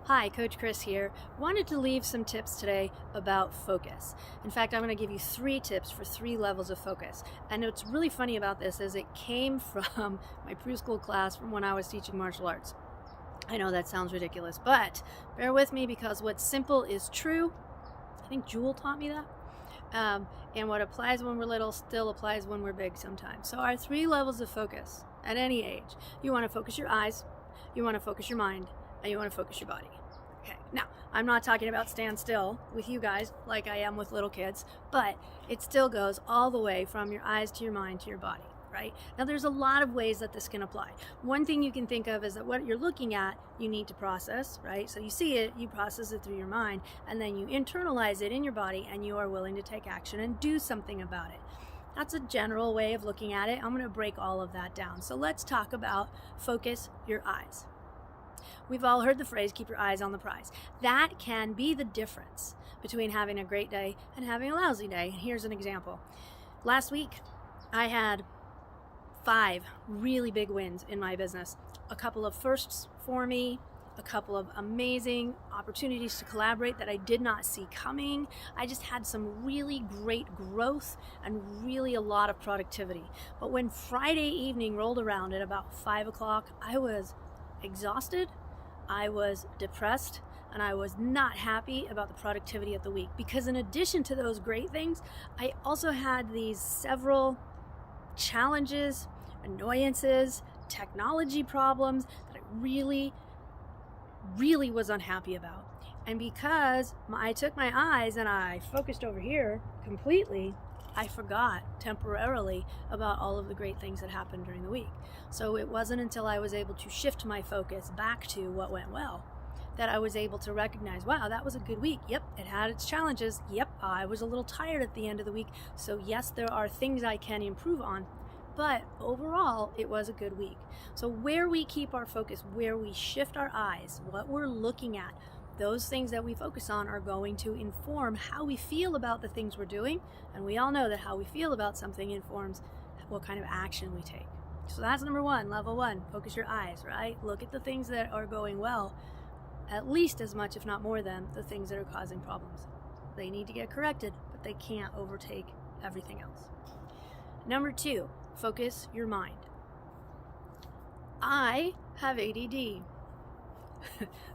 Hi, Coach Chris here. Wanted to leave some tips today about focus. In fact, I'm going to give you 3 tips for 3 levels of focus. And what's really funny about this is it came from my preschool class from when I was teaching martial arts. I know that sounds ridiculous, but bear with me because what's simple is true. I think Jewel taught me that. And what applies when we're little still applies when we're big sometimes. So our 3 levels of focus at any age. You want to focus your eyes, you want to focus your mind, and you want to focus your body. Okay, now I'm not talking about stand still with you guys like I am with little kids, but it still goes all the way from your eyes to your mind to your body, right? Now there's a lot of ways that this can apply. One thing you can think of is that what you're looking at, you need to process, right? So you see it, you process it through your mind, and then you internalize it in your body and you are willing to take action and do something about it. That's a general way of looking at it. I'm going to break all of that down. So let's talk about focus your eyes. We've all heard the phrase, keep your eyes on the prize. That can be the difference between having a great day and having a lousy day. Here's an example. Last week, I had 5 really big wins in my business. A couple of firsts for me, a couple of amazing opportunities to collaborate that I did not see coming. I just had some really great growth and really a lot of productivity. But when Friday evening rolled around at about 5 o'clock, I was exhausted, I was depressed, and I was not happy about the productivity of the week because in addition to those great things, I also had these several challenges, annoyances, technology problems that I really was unhappy about. And because I took my eyes and I focused over here completely, I forgot temporarily about all of the great things that happened during the week. So it wasn't until I was able to shift my focus back to what went well that I was able to recognize, wow, that was a good week. Yep, it had its challenges. Yep, I was a little tired at the end of the week. So yes, there are things I can improve on. But overall, it was a good week. So where we keep our focus, where we shift our eyes, what we're looking at, those things that we focus on are going to inform how we feel about the things we're doing. And we all know that how we feel about something informs what kind of action we take. So that's number 1, level 1, focus your eyes, right? Look at the things that are going well, at least as much, if not more than, the things that are causing problems. They need to get corrected, but they can't overtake everything else. Number 2, focus your mind. I have ADD.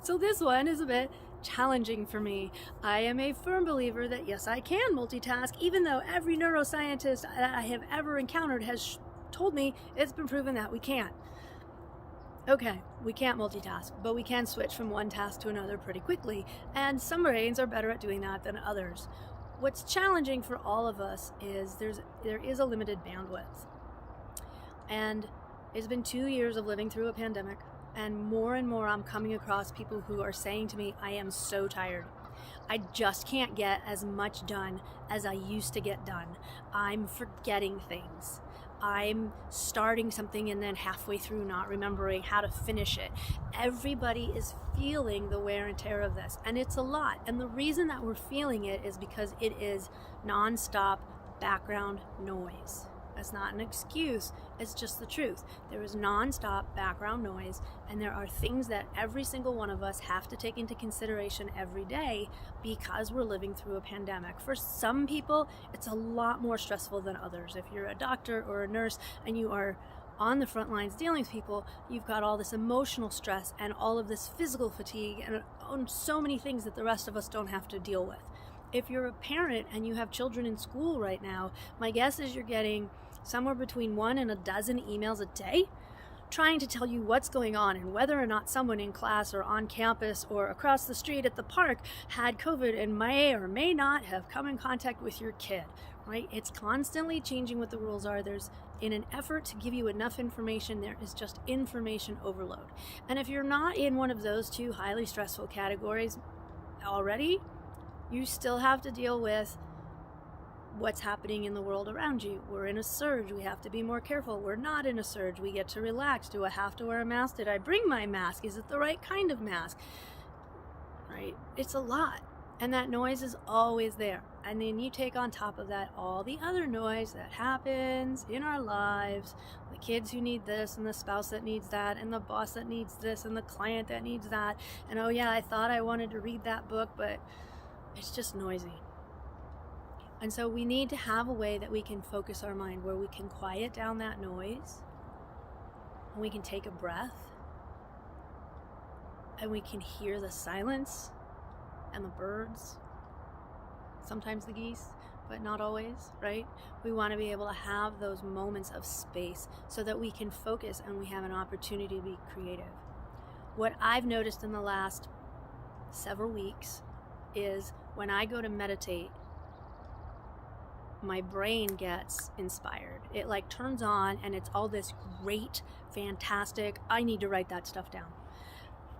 So this one is a bit challenging for me. I am a firm believer that yes, I can multitask, even though every neuroscientist that I have ever encountered has told me it's been proven that we can't. Okay, we can't multitask, but we can switch from one task to another pretty quickly, and some brains are better at doing that than others. What's challenging for all of us is there is a limited bandwidth. And it's been 2 years of living through a pandemic, and more I'm coming across people who are saying to me, I am so tired. I just can't get as much done as I used to get done. I'm forgetting things. I'm starting something and then halfway through not remembering how to finish it. Everybody is feeling the wear and tear of this, and it's a lot. And the reason that we're feeling it is because it is nonstop background noise. That's not an excuse, it's just the truth. There is nonstop background noise, and there are things that every single one of us have to take into consideration every day because we're living through a pandemic. For some people, it's a lot more stressful than others. If you're a doctor or a nurse and you are on the front lines dealing with people, you've got all this emotional stress and all of this physical fatigue and so many things that the rest of us don't have to deal with. If you're a parent and you have children in school right now, my guess is you're getting somewhere between 1 and a dozen emails a day trying to tell you what's going on and whether or not someone in class or on campus or across the street at the park had COVID and may or may not have come in contact with your kid, right? It's constantly changing what the rules are. In an effort to give you enough information, there is just information overload. And if you're not in one of those 2 highly stressful categories already, you still have to deal with what's happening in the world around you. We're in a surge. We have to be more careful. We're not in a surge. We get to relax. Do I have to wear a mask? Did I bring my mask? Is it the right kind of mask? Right? It's a lot. And that noise is always there. And then you take on top of that all the other noise that happens in our lives, the kids who need this, and the spouse that needs that, and the boss that needs this, and the client that needs that. And oh yeah, I thought I wanted to read that book, but it's just noisy. And so we need to have a way that we can focus our mind, where we can quiet down that noise, and we can take a breath, and we can hear the silence and the birds, sometimes the geese, but not always, right? We want to be able to have those moments of space so that we can focus and we have an opportunity to be creative. What I've noticed in the last several weeks is when I go to meditate, my brain gets inspired. It like turns on and it's all this great, fantastic, I need to write that stuff down.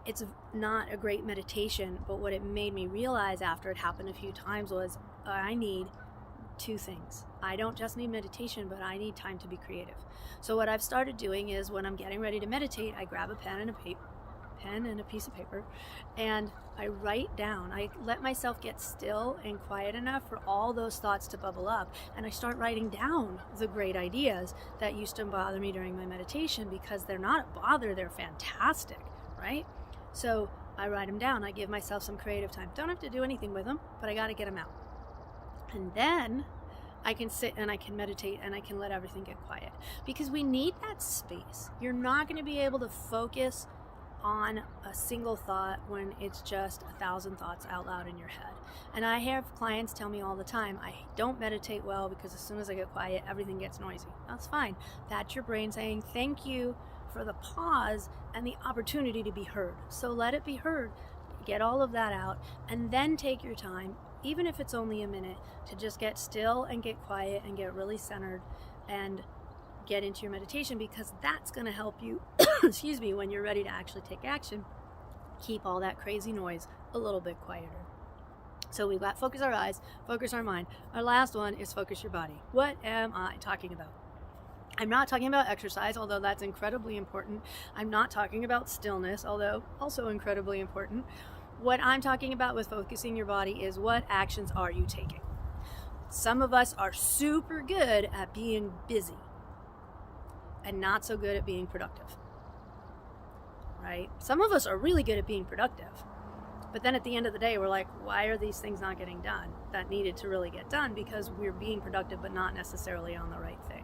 It's not a great meditation, but what it made me realize after it happened a few times was I need two things. I don't just need meditation, but I need time to be creative. So what I've started doing is when I'm getting ready to meditate, I grab a pen and a piece of paper, and I write down. I let myself get still and quiet enough for all those thoughts to bubble up, and I start writing down the great ideas that used to bother me during my meditation, because they're not a bother, they're fantastic, right? So I write them down. I give myself some creative time. Don't have to do anything with them, but I got to get them out. And then I can sit and I can meditate and I can let everything get quiet, because we need that space. You're not going to be able to focus on a single thought when it's just 1,000 thoughts out loud in your head. And I have clients tell me all the time, I don't meditate well because as soon as I get quiet, everything gets noisy. That's fine. That's your brain saying thank you for the pause and the opportunity to be heard. So let it be heard, get all of that out, and then take your time, even if it's only a minute, to just get still and get quiet and get really centered and get into your meditation, because that's going to help you excuse me, when you're ready to actually take action, keep all that crazy noise a little bit quieter. So we've got focus our eyes, focus our mind. Our last one is focus your body. What am I talking about? I'm not talking about exercise, although that's incredibly important. I'm not talking about stillness, although also incredibly important. What I'm talking about with focusing your body is what actions are you taking? Some of us are super good at being busy and not so good at being productive, right? Some of us are really good at being productive, but then at the end of the day, we're like, why are these things not getting done that needed to really get done? Because we're being productive, but not necessarily on the right thing.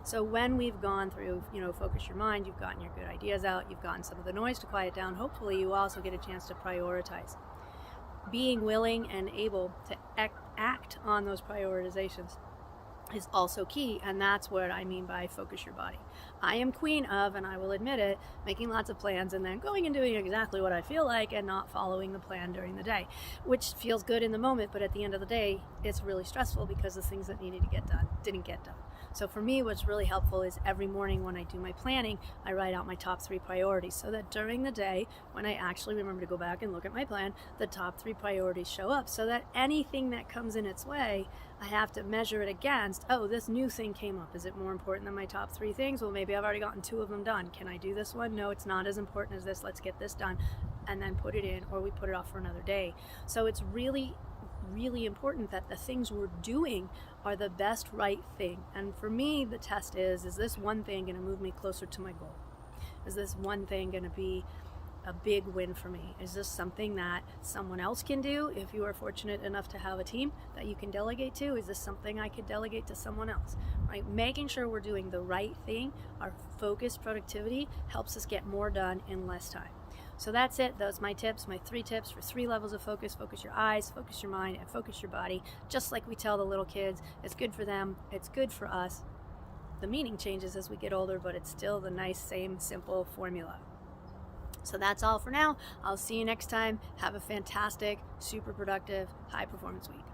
So when we've gone through, focus your mind, you've gotten your good ideas out, you've gotten some of the noise to quiet down, hopefully you also get a chance to prioritize. Being willing and able to act on those prioritizations is also key, and that's what I mean by focus your body. I am queen of, and I will admit it, making lots of plans and then going and doing exactly what I feel like and not following the plan during the day, which feels good in the moment, but at the end of the day, it's really stressful because the things that needed to get done didn't get done. So for me, what's really helpful is every morning when I do my planning, I write out my top 3 priorities so that during the day, when I actually remember to go back and look at my plan, the top 3 priorities show up, so that anything that comes in its way, I have to measure it against, oh, this new thing came up. Is it more important than my top 3 things? Well, maybe I've already gotten 2 of them done. Can I do this one? No, it's not as important as this. Let's get this done and then put it in, or we put it off for another day. So it's really important that the things we're doing are the best right thing. And for me, the test is this one thing going to move me closer to my goal? Is this one thing going to be a big win for me? Is this something that someone else can do? If you are fortunate enough to have a team that you can delegate to, is this something I could delegate to someone else? Right? Making sure we're doing the right thing, our focused productivity helps us get more done in less time. So that's it. Those are my tips, my 3 tips for 3 levels of focus. Focus your eyes, focus your mind, and focus your body. Just like we tell the little kids, it's good for them, it's good for us. The meaning changes as we get older, but it's still the nice, same, simple formula. So that's all for now. I'll see you next time. Have a fantastic, super productive, high performance week.